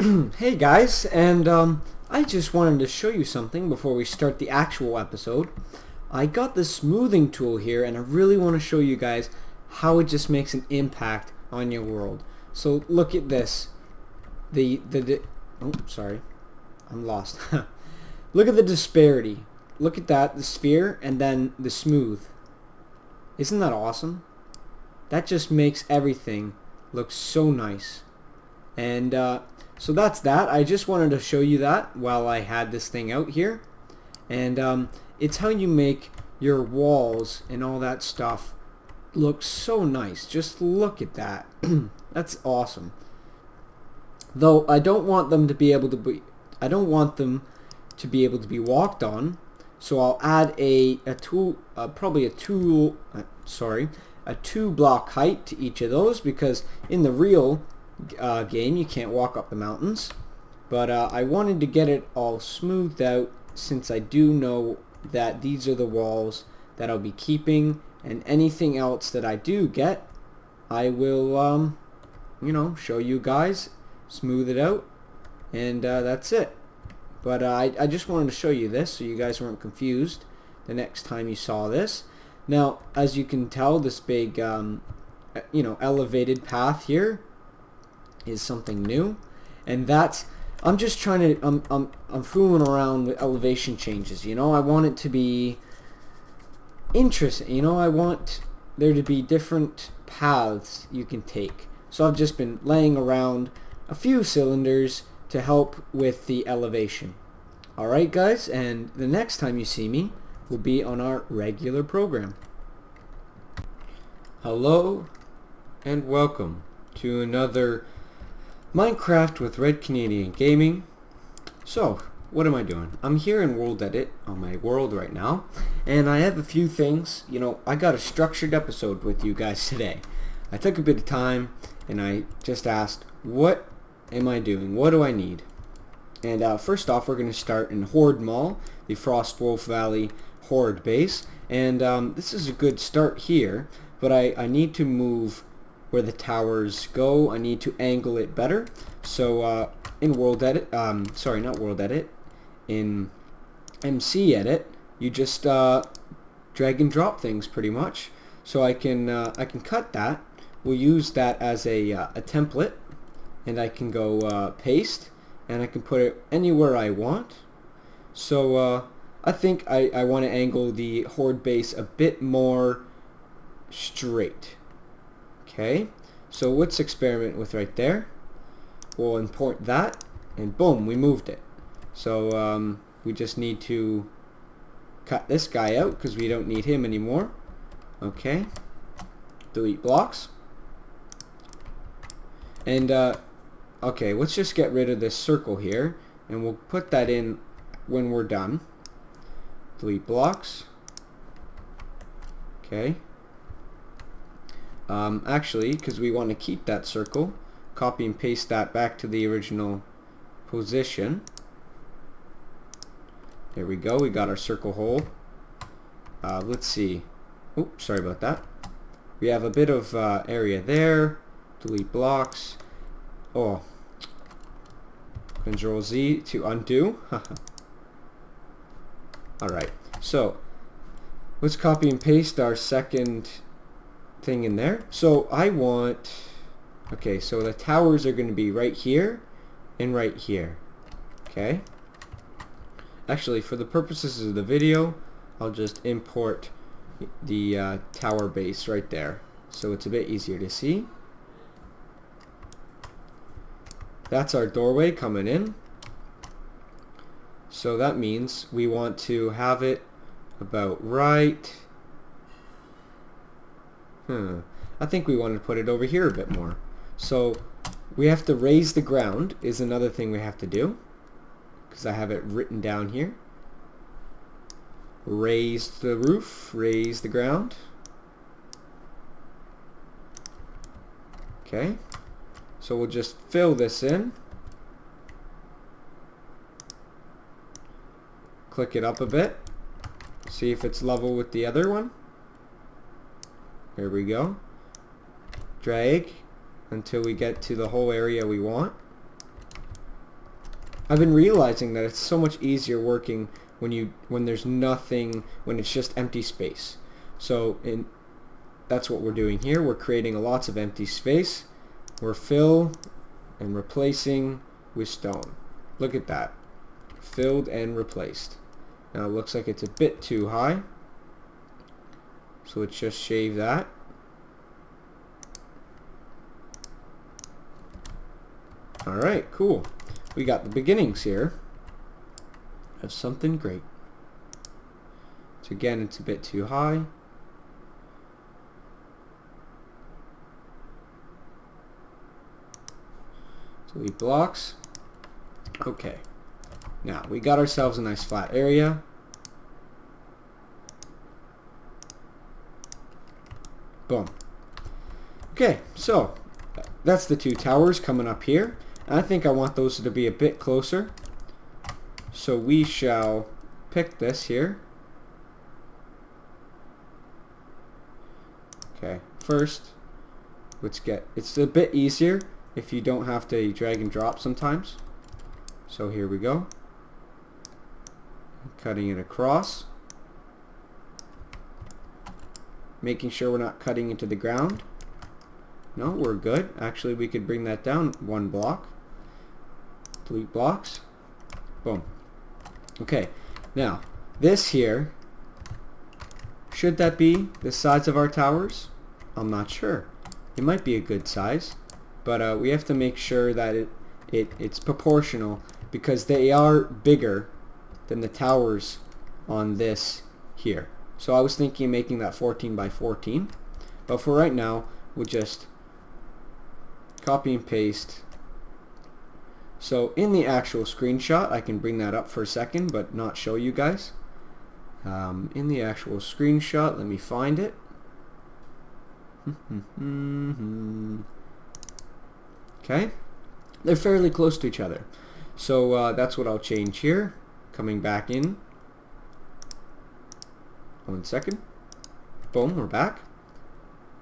Hey guys, and I just wanted to show you something before we start the actual episode. I got this smoothing tool here, and I really want to show you guys how it just makes an impact on your world. So look at this. Oh, sorry, I'm lost. Look at the disparity. Look at that, the sphere, and then the smooth. Isn't that awesome? That just makes everything look so nice. And so that's that. I just wanted to show you that while I had this thing out here. And it's how you make your walls and all that stuff look so nice. Just look at that. That's awesome. Though I don't want them to be able to be walked on. So I'll add a two block height to each of those, because in the real game you can't walk up the mountains. But I wanted to get it all smoothed out, since I do know that these are the walls that I'll be keeping, and anything else that I do get I will show you guys, smooth it out, and that's it. But I just wanted to show you this so you guys weren't confused the next time you saw this. Now, as you can tell, this big elevated path here is something new, and that's I'm just trying to I'm fooling around with elevation changes. I want it to be interesting. I want there to be different paths you can take. So I've just been laying around a few cylinders to help with the elevation. Alright guys, and the next time you see me will be on our regular program. Hello and welcome to another Minecraft with Red Canadian Gaming. So, what am I doing? I'm here in World Edit on my world right now, and I have a few things. I got a structured episode with you guys today. I took a bit of time and I just asked, what am I doing? What do I need? And first off, we're going to start in Hordemall, the Frostwolf Valley Horde base. And this is a good start here, but I need to move where the towers go. I need to angle it better. So in World Edit, sorry, not World Edit, in MC Edit, you just drag and drop things pretty much. So I can cut that. We'll use that as a template, and I can go paste, and I can put it anywhere I want. So I think I want to angle the Horde base a bit more straight. Okay, so let's experiment with right there. We'll import that, and boom, we moved it. So we just need to cut this guy out because we don't need him anymore. Okay, delete blocks. And okay, let's just get rid of this circle here, and we'll put that in when we're done. Delete blocks. Okay. Actually, because we want to keep that circle, copy and paste that back to the original position. There we go, we got our circle hole. Let's see. Oops, sorry about that. We have a bit of area there. Delete blocks. Oh. Control Z to undo. Alright, so let's copy and paste our second thing in there. So I want, okay, so the towers are going to be right here and right here. Okay. Actually, for the purposes of the video, I'll just import the tower base right there, so it's a bit easier to see. That's our doorway coming in. So that means we want to have it about right. I think we want to put it over here a bit more. So we have to raise the ground is another thing we have to do, because I have it written down here. Raise the roof, raise the ground. Okay. So we'll just fill this in. Click it up a bit. See if it's level with the other one. There we go. Drag until we get to the whole area we want. I've been realizing that it's so much easier working when there's nothing, when it's just empty space. So that's what we're doing here. We're creating lots of empty space. We're fill and replacing with stone. Look at that. Filled and replaced. Now it looks like it's a bit too high. So let's just shave that. Alright, cool. We got the beginnings here of something great. So again, it's a bit too high. 3 blocks. Okay. Now, we got ourselves a nice flat area. Boom. Okay, so that's the 2 towers coming up here. I think I want those to be a bit closer. So we shall pick this here. Okay, first, it's a bit easier if you don't have to drag and drop sometimes. So here we go. Cutting it across. Making sure we're not cutting into the ground. No, we're good. Actually, we could bring that down 1 block. 3 blocks. Boom. Okay, now, this here, should that be the size of our towers? I'm not sure. It might be a good size, but we have to make sure that it's proportional, because they are bigger than the towers on this here. So I was thinking of making that 14 by 14, but for right now, we'll just copy and paste. So in the actual screenshot, I can bring that up for a second, but not show you guys. In the actual screenshot, let me find it. Okay, they're fairly close to each other. So that's what I'll change here. Coming back in. 1 second. Boom, we're back.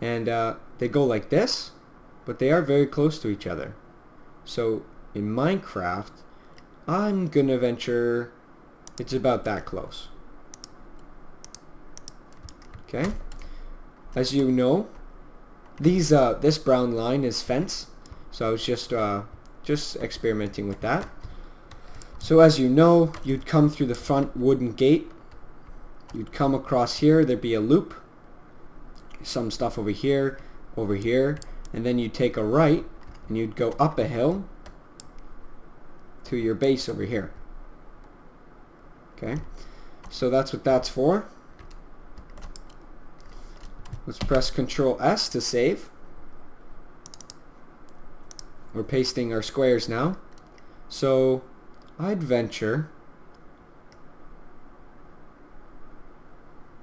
And they go like this, but they are very close to each other. So in Minecraft, I'm gonna venture it's about that close. Okay. As you know, this brown line is fence. So I was just experimenting with that. So as you know, you'd come through the front wooden gate. You'd come across here, there'd be a loop. Some stuff over here, and then you'd take a right and you'd go up a hill to your base over here. Okay, so that's what that's for. Let's press Ctrl S to save. We're pasting our squares now. So I'd venture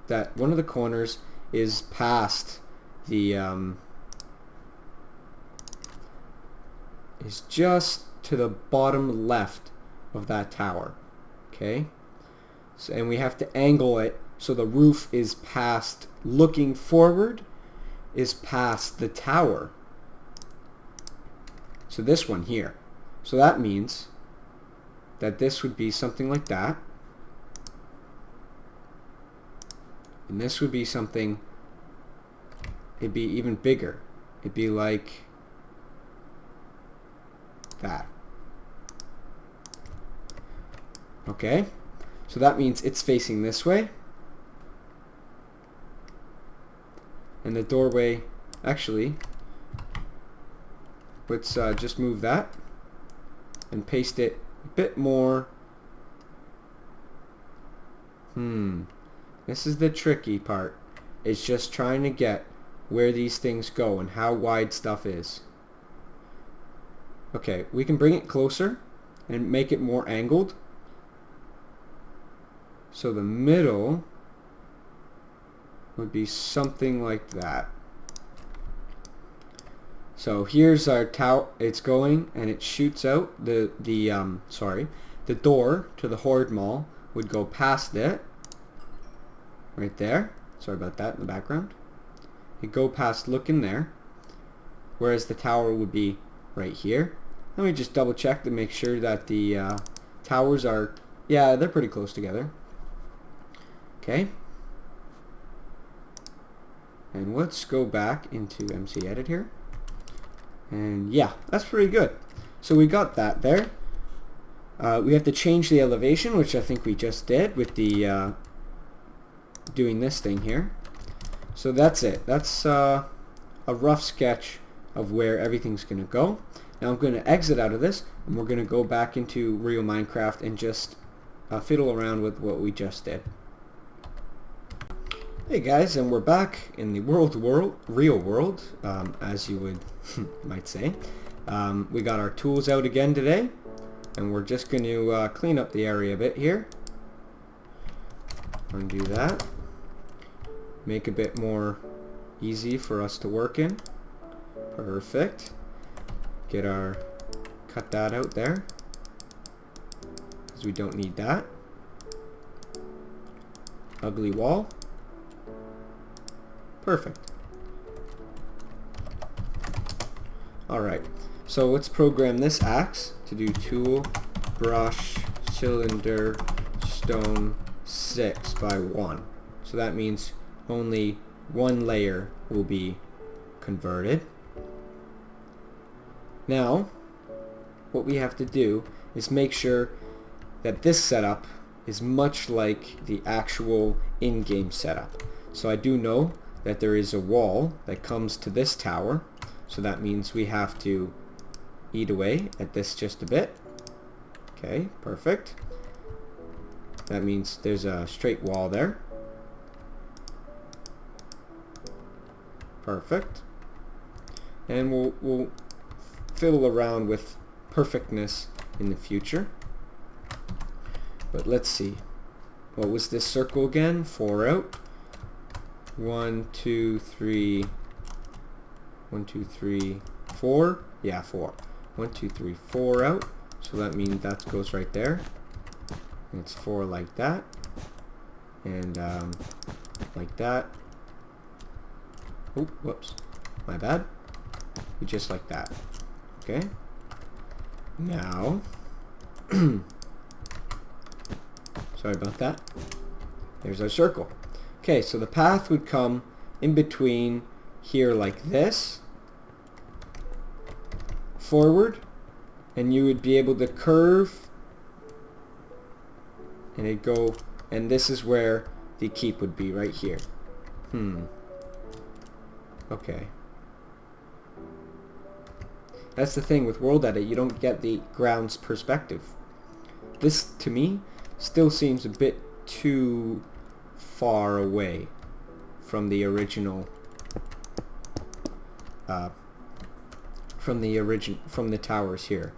that one of the corners is past the is just to the bottom left of that tower. Okay, so, and we have to angle it so the roof is past, looking forward, is past the tower. So this one here. So that means that this would be something like that. And this would be something, it'd be even bigger. It'd be like that. Okay, so that means it's facing this way. And the doorway, actually, let's just move that and paste it a bit more. This is the tricky part. It's just trying to get where these things go and how wide stuff is. Okay, we can bring it closer and make it more angled. So the middle would be something like that. So here's our tower. It's going and it shoots out. The door to the Hordemall would go past it. Right there. Sorry about that in the background. It'd go past looking there. Whereas the tower would be right here. Let me just double check to make sure that the towers are, yeah, they're pretty close together. Okay. And let's go back into MC Edit here. And yeah, that's pretty good. So we got that there. We have to change the elevation, which I think we just did with the doing this thing here. So that's it. That's a rough sketch of where everything's going to go. Now I'm going to exit out of this, and we're going to go back into real Minecraft and just fiddle around with what we just did. Hey guys, and we're back in the real world, as you would might say. We got our tools out again today, and we're just going to clean up the area a bit here. Undo that. Make a bit more easy for us to work in. Perfect. Cut that out there, because we don't need that. Ugly wall. Perfect. Alright, so let's program this axe to do tool, brush, cylinder, stone, 6 by 1. So that means only one layer will be converted. Now, what we have to do is make sure that this setup is much like the actual in-game setup. So I do know that there is a wall that comes to this tower, so that means we have to eat away at this just a bit. Okay, perfect. That means there's a straight wall there. Perfect. And we'll fiddle around with perfectness in the future. But let's see. What was this circle again? 4 out. 1, 2, 3. 1, 2, 3, 4. Yeah, 4. 1, 2, 3, 4 out. So that means that goes right there. And it's 4 like that. And like that. Oh, whoops. My bad. Just like that. Okay. Now, sorry about that. There's our circle. Okay, so the path would come in between here like this, forward, and you would be able to curve, and it'd go, and this is where the keep would be, right here. Okay. That's the thing with World Edit, you don't get the ground's perspective. This, to me, still seems a bit too far away from the original, from the towers here.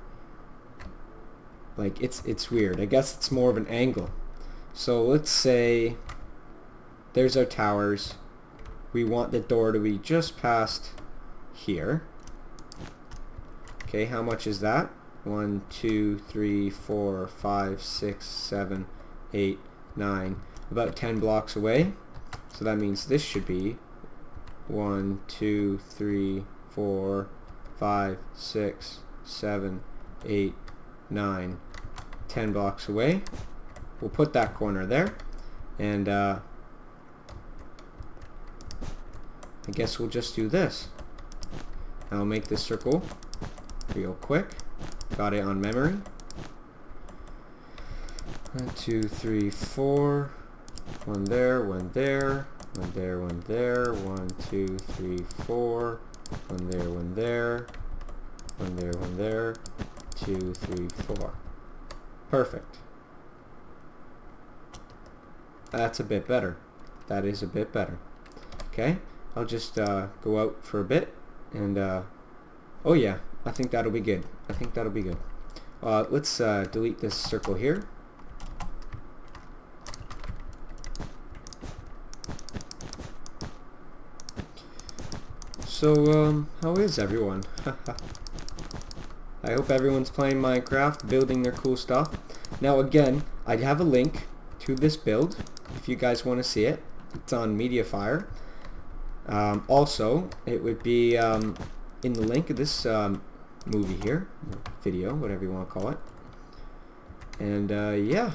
Like, it's weird. I guess it's more of an angle. So let's say there's our towers. We want the door to be just past here. Okay, how much is that? 1, 2, 3, 4, 5, 6, 7, 8, 9. About 10 blocks away. So that means this should be 1, 2, 3, 4, 5, 6, 7, 8, 9. 10 blocks away. We'll put that corner there. And I guess we'll just do this. I'll make this circle real quick. Got it on memory. 1, 2, 3, 4. One there, one there, one there, one there. 1, 2, 3, 4. One there, one there. One there, one there. 2, 3, 4. Perfect. That's a bit better. That is a bit better. Okay, I'll just go out for a bit, and oh yeah, I think that'll be good. I think that'll be good. Let's delete this circle here. So, how is everyone? I hope everyone's playing Minecraft, building their cool stuff. Now again, I have a link to this build, if you guys want to see it. It's on Mediafire. Also, it would be in the link of this movie here, video, whatever you want to call it. And yeah,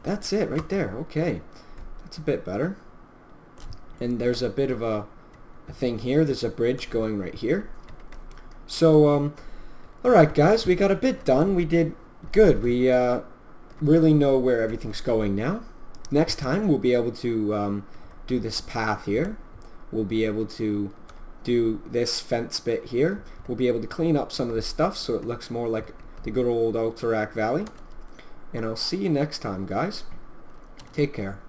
that's it right there. Okay, that's a bit better. And there's a bit of a thing here. There's a bridge going right here. So alright guys, we got a bit done. We did good. We really know where everything's going now. Next time we'll be able to do this path here. We'll be able to do this fence bit here. We'll be able to clean up some of this stuff so it looks more like the good old Alterac Valley. And I'll see you next time, guys. Take care.